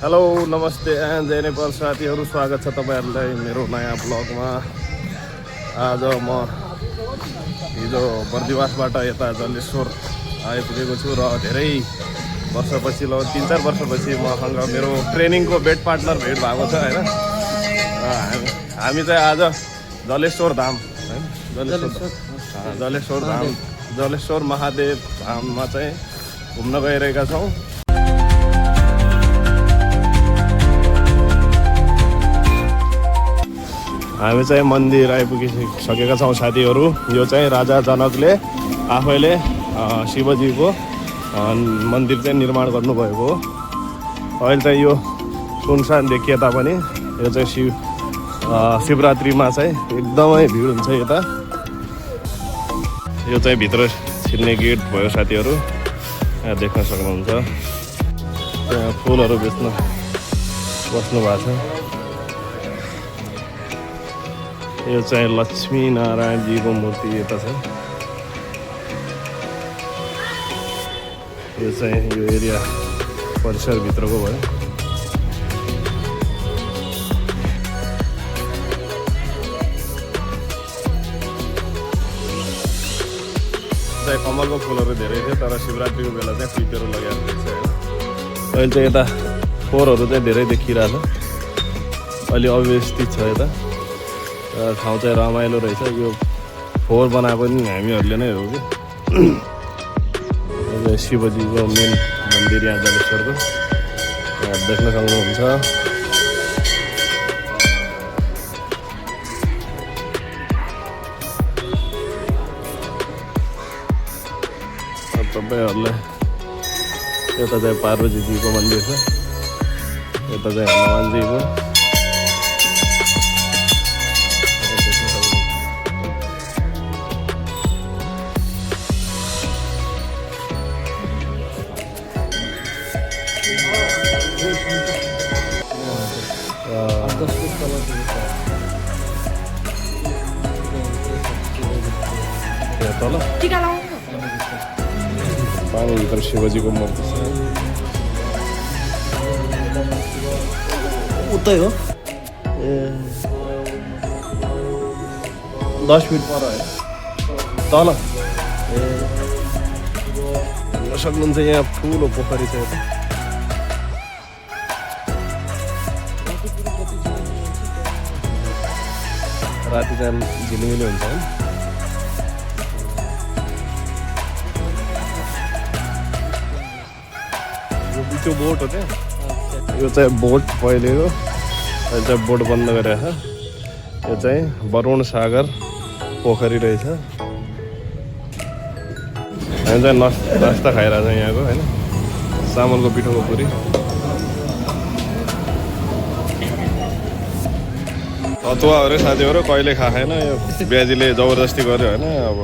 Hello नमस्ते जय नेपाल साथीहरू, स्वागत छ तपाईहरुलाई मेरो नयाँ ब्लगमा। आज म हिजो बर्दिवासबाट यता जलेश्वर आइपुगेको छु र धेरै वर्षपछि 3-4 वर्षपछि मसँग मेरो ट्रेनिङको बेड पार्टनर भेट भएको छ हैन। हामी चाहिँ आज जलेश्वर धाम हैन, जलेश्वर महादेव धाममा चाहिँ घुम्न गइरहेका छौं। हामी चाहिँ मन्दिर आइपुगिसकेका छौँ साथीहरू। यो चाहिँ राजा जनकले आफैले शिवजीको मन्दिर चाहिँ निर्माण गर्नुभएको हो। अहिले चाहिँ यो सुनसान देखिए तापनि यो चाहिँ शिवरात्रिमा चाहिँ एकदमै भिड हुन्छ यता। यो चाहिँ भित्र छिर्ने गेट भयो साथीहरू, यहाँ देख्न सक्नुहुन्छ। यहाँ फुलहरू बेच्न बस्नु भएको छ। यो चाहिँ लक्ष्मी नारायणजीको मूर्ति यता छ। यो चाहिँ यो एरिया परिसरभित्रको भयो। चाहिँ कमलको फुलहरू धेरै थियो, तर शिवरात्रिको बेला चाहिँ पिपहरू लगाएर छ हैन। अहिले चाहिँ यता फोहोरहरू चाहिँ धेरै देखिरहेछ, अलि अव्यवस्थित छ यता। ठाउँ चाहिँ रमाइलो रहेछ। यो फोहोर बनाएको पनि हामीहरूले नै हो कि। शिवजीको मेन मन्दिर यहाँ जलेश्वरको यहाँ देख्न सक्नुहुन्छ। तपाईँहरूलाई यता चाहिँ पार्वतीजीको मन्दिर छ, यता चाहिँ हनुमानजीको। तल पानीभित्र शिवजीको मूर्ति छ। उतै हो, 10 फिट पर है तल हेर्न सक्नुहुन्छ। यहाँ ठुलो पोखरी छ यता। राति चाहिँ झिलिमिली हुन्छ है। त्यो बोट हो त्यहाँ, यो चाहिँ बोट पहिलेको, यो चाहिँ बोट बन्द गरेको छ। यो चाहिँ वरुण सागर पोखरी रहेछ। हामी चाहिँ नास्ता खाइरहेको छ यहाँको होइन, चामलको पिठोको पुरी। अथवा अरे साथीहरू कहिले खाएन, यो ब्याजीले जबरजस्ती गर्यो होइन। अब